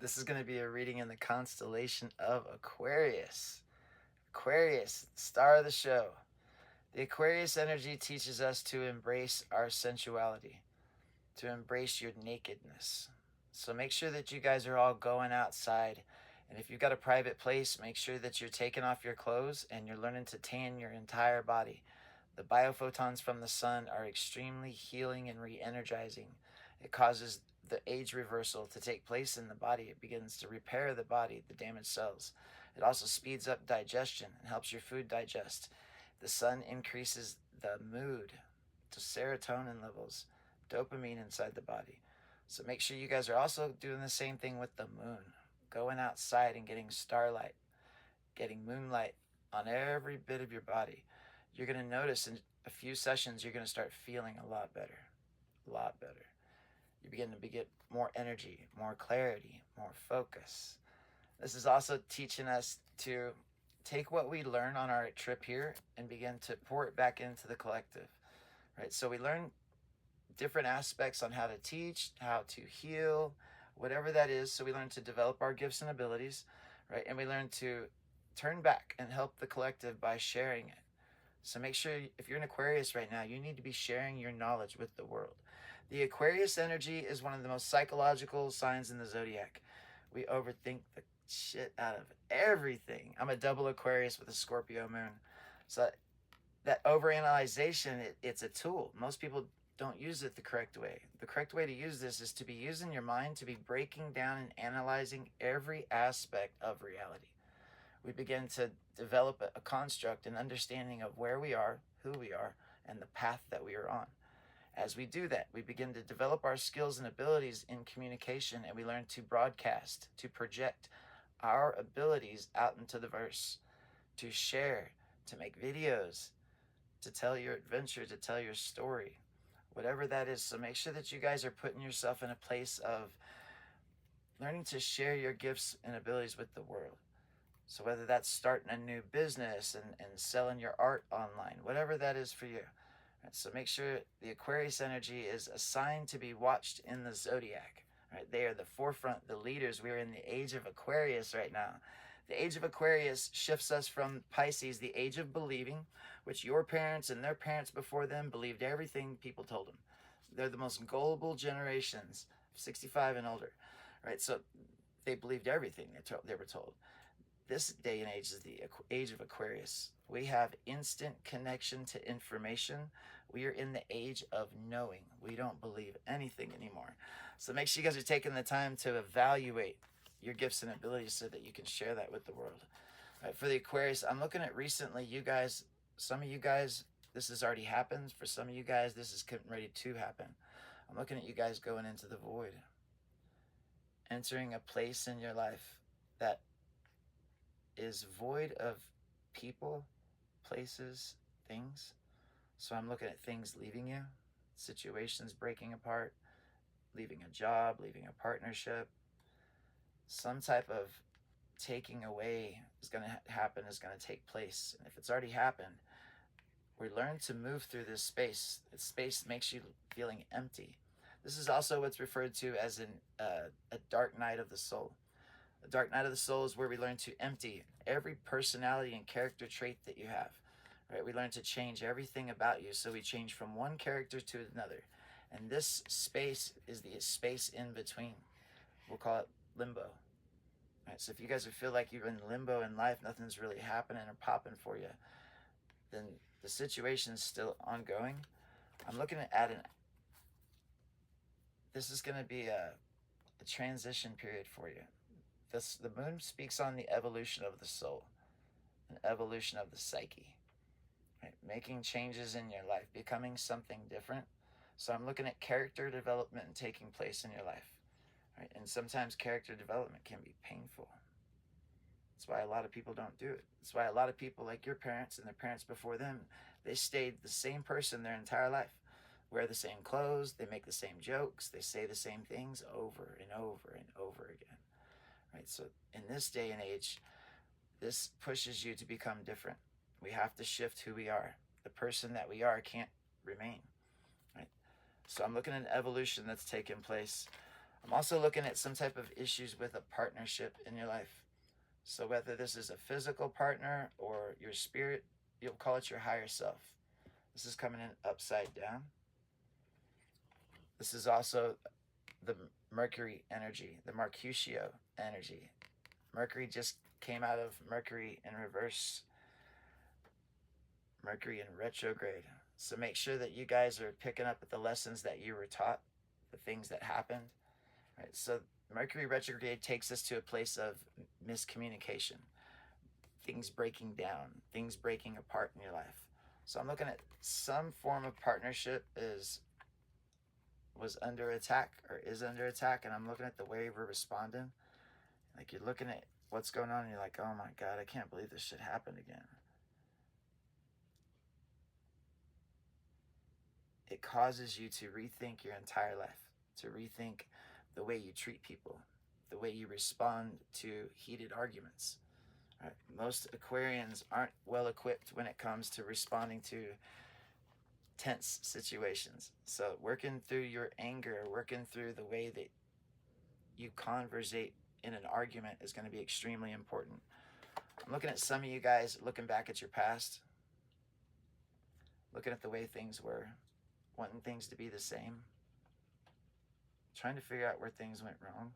This is going to be a reading in the constellation of Aquarius. Aquarius, star of the show. The Aquarius energy teaches us to embrace our sensuality, to embrace your nakedness. So make sure that you guys are all going outside. And if you've got a private place, make sure that you're taking off your clothes and you're learning to tan your entire body. The biophotons from the sun are extremely healing and re energizing. It causes the age reversal to take place in the body. It begins to repair the body, the damaged cells. It also speeds up digestion and helps your food digest. The sun increases the mood to serotonin levels, dopamine inside the body. So make sure you guys are also doing the same thing with the moon. Going outside and getting starlight, getting moonlight on every bit of your body. You're going to notice in a few sessions, you're going to start feeling a lot better. A lot better. You begin to get more energy, more clarity, more focus. This is also teaching us to take what we learn on our trip here and begin to pour it back into the collective, right? So we learn different aspects on how to teach, how to heal, whatever that is. So we learn to develop our gifts and abilities, right? And we learn to turn back and help the collective by sharing it. So make sure if you're an Aquarius right now, you need to be sharing your knowledge with the world. The Aquarius energy is one of the most psychological signs in the zodiac. We overthink the shit out of everything. I'm a double Aquarius with a Scorpio moon. So that overanalyzation, it's a tool. Most people don't use it the correct way. The correct way to use this is to be using your mind to be breaking down and analyzing every aspect of reality. We begin to develop a construct, an understanding of where we are, who we are, and the path that we are on. As we do that, we begin to develop our skills and abilities in communication, and we learn to broadcast, to project our abilities out into the verse, to share, to make videos, to tell your adventure, to tell your story, whatever that is. So make sure that you guys are putting yourself in a place of learning to share your gifts and abilities with the world. So whether that's starting a new business and selling your art online, whatever that is for you. Right, so make sure the Aquarius energy is a sign to be watched in the zodiac. Right, they are the forefront, the leaders. We are in the age of Aquarius right now. The age of Aquarius shifts us from Pisces, the age of believing, which your parents and their parents before them believed everything people told them. They're the most gullible generations, 65 and older. Right, so they believed everything they were told. This day and age is the age of Aquarius. We have instant connection to information. We are in the age of knowing. We don't believe anything anymore. So make sure you guys are taking the time to evaluate your gifts and abilities so that you can share that with the world. Right, for the Aquarius, I'm looking at recently, you guys, some of you guys, this has already happened. For some of you guys, this is getting ready to happen. I'm looking at you guys going into the void, entering a place in your life that is void of people, places, things. So I'm looking at things leaving you, situations breaking apart, leaving a job, leaving a partnership. Some type of taking away is going to happen, is going to take place. And if it's already happened, we learn to move through this space. This space makes you feeling empty. This is also what's referred to as a dark night of the soul. The dark night of the soul is where we learn to empty every personality and character trait that you have. Right? We learn to change everything about you. So we change from one character to another. And this space is the space in between. We'll call it limbo. Right? So if you guys feel like you're in limbo in life, nothing's really happening or popping for you, then the situation's still ongoing. I'm looking at this is going to be a transition period for you. The moon speaks on the evolution of the soul, an evolution of the psyche, right? Making changes in your life, becoming something different. So I'm looking at character development taking place in your life, right? And sometimes character development can be painful. That's why a lot of people don't do it. That's why a lot of people, like your parents and their parents before them, they stayed the same person their entire life. Wear the same clothes, they make the same jokes, they say the same things over and over and over again. Right? So in this day and age, this pushes you to become different. We have to shift who we are. The person that we are can't remain. Right? So I'm looking at an evolution that's taken place. I'm also looking at some type of issues with a partnership in your life. So whether this is a physical partner or your spirit, you'll call it your higher self. This is coming in upside down. This is also the Mercury energy, the Mercutio energy. Mercury just came out of Mercury in reverse, Mercury in retrograde. So make sure that you guys are picking up at the lessons that you were taught, the things that happened. Right? So Mercury retrograde takes us to a place of miscommunication, things breaking down, things breaking apart in your life. So I'm looking at some form of partnership was under attack or is under attack, and I'm looking at the way we're responding. Like, you're looking at what's going on and you're like, oh my God, I can't believe this shit happened again. It causes you to rethink your entire life, to rethink the way you treat people, the way you respond to heated arguments. Right? Most Aquarians aren't well equipped when it comes to responding to tense situations. So working through your anger, working through the way that you conversate in an argument is going to be extremely important. I'm looking at some of you guys looking back at your past, looking at the way things were, wanting things to be the same, trying to figure out where things went wrong.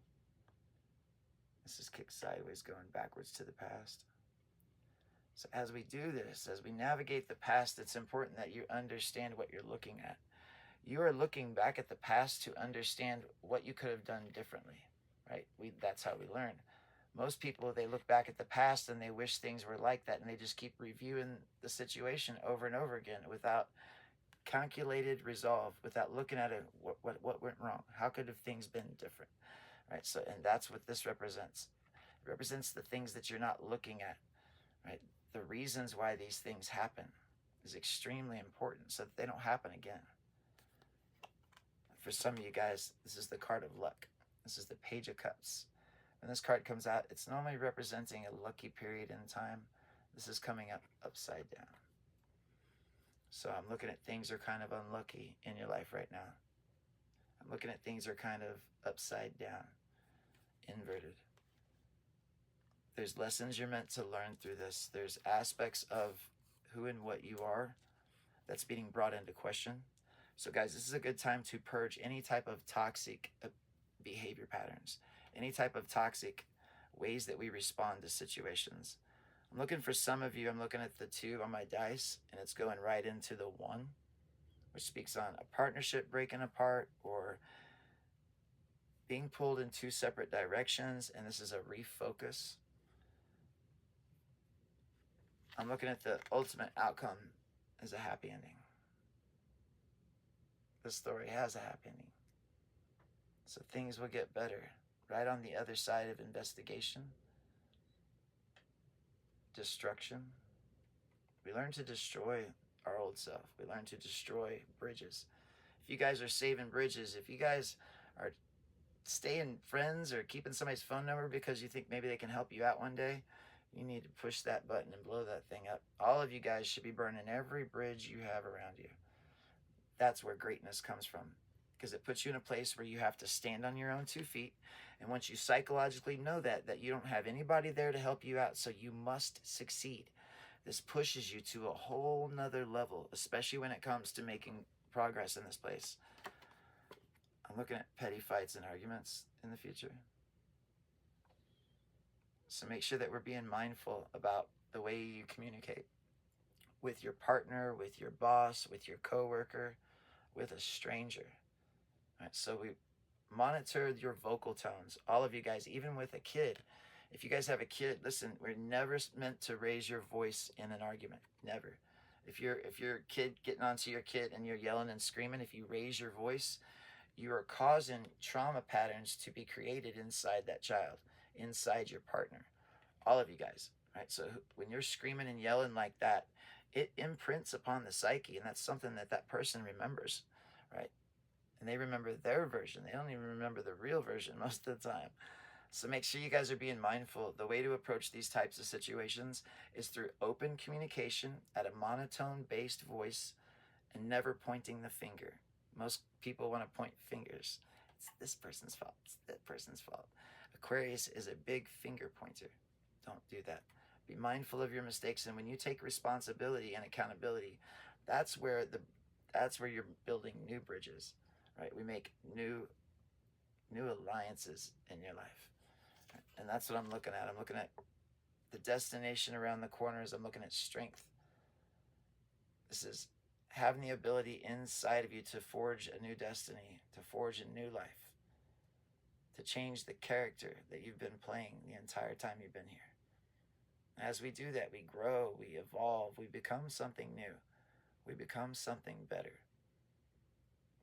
This is kicked sideways, going backwards to the past. So as we do this, as we navigate the past, it's important that you understand what you're looking at. You are looking back at the past to understand what you could have done differently, right? That's how we learn. Most people, they look back at the past and they wish things were like that, and they just keep reviewing the situation over and over again without calculated resolve, without looking at it, what went wrong? How could have things been different? Right? So, and that's what this represents. It represents the things that you're not looking at, right? The reasons why these things happen is extremely important so that they don't happen again. For some of you guys, this is the card of luck. This is the Page of Cups. When this card comes out, it's normally representing a lucky period in time. This is coming up upside down. So I'm looking at things are kind of unlucky in your life right now. I'm looking at things are kind of upside down, inverted. There's lessons you're meant to learn through this. There's aspects of who and what you are that's being brought into question. So guys, this is a good time to purge any type of toxic behavior patterns, any type of toxic ways that we respond to situations. I'm looking for some of you, I'm looking at the 2 on my dice, and it's going right into the 1, which speaks on a partnership breaking apart or being pulled in 2 separate directions, and this is a refocus. I'm looking at the ultimate outcome as a happy ending. The story has a happy ending. So things will get better right on the other side of investigation, destruction. We learn to destroy our old self. We learn to destroy bridges. If you guys are saving bridges, if you guys are staying friends or keeping somebody's phone number because you think maybe they can help you out one day, you need to push that button and blow that thing up. All of you guys should be burning every bridge you have around you. That's where greatness comes from, because it puts you in a place where you have to stand on your own 2 feet. And once you psychologically know that you don't have anybody there to help you out, so you must succeed. This pushes you to a whole nother level, especially when it comes to making progress in this place. I'm looking at petty fights and arguments in the future. So make sure that we're being mindful about the way you communicate with your partner, with your boss, with your coworker, with a stranger. Right? So we monitor your vocal tones, all of you guys, even with a kid. If you guys have a kid, listen, we're never meant to raise your voice in an argument. Never. If your kid getting onto your kid and you're yelling and screaming, if you raise your voice, you are causing trauma patterns to be created inside that child, inside your partner, all of you guys, right? So when you're screaming and yelling like that, it imprints upon the psyche, and that's something that person remembers, right? And they remember their version. They don't even remember the real version most of the time. So make sure you guys are being mindful. The way to approach these types of situations is through open communication at a monotone-based voice and never pointing the finger. Most people want to point fingers. It's this person's fault. It's that person's fault. Aquarius is a big finger pointer. Don't do that. Be mindful of your mistakes, and when you take responsibility and accountability, that's where you're building new bridges, right? We make new alliances in your life, and that's what I'm looking at. I'm looking at the destination around the corners. I'm looking at strength. This is having the ability inside of you to forge a new destiny, to forge a new life, to change the character that you've been playing the entire time you've been here. As we do that, we grow, we evolve, we become something new, we become something better.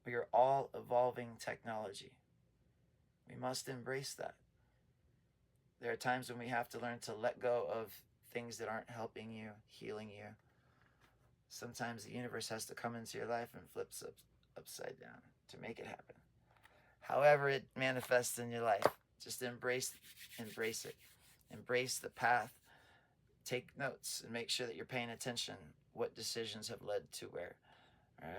We are all evolving technology. We must embrace that. There are times when we have to learn to let go of things that aren't helping you, healing you. Sometimes the universe has to come into your life and flips upside down to make it happen. However it manifests in your life, just embrace it. Embrace the path. Take notes and make sure that you're paying attention. What decisions have led to where? All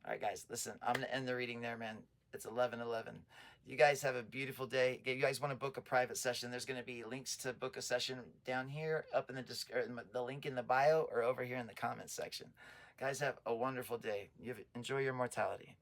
right, guys, listen, I'm going to end the reading there, man. It's 11:11. You guys have a beautiful day. If you guys want to book a private session, there's going to be links to book a session down here, up in the link in the bio, or over here in the comments section. Guys, have a wonderful day. Enjoy your mortality.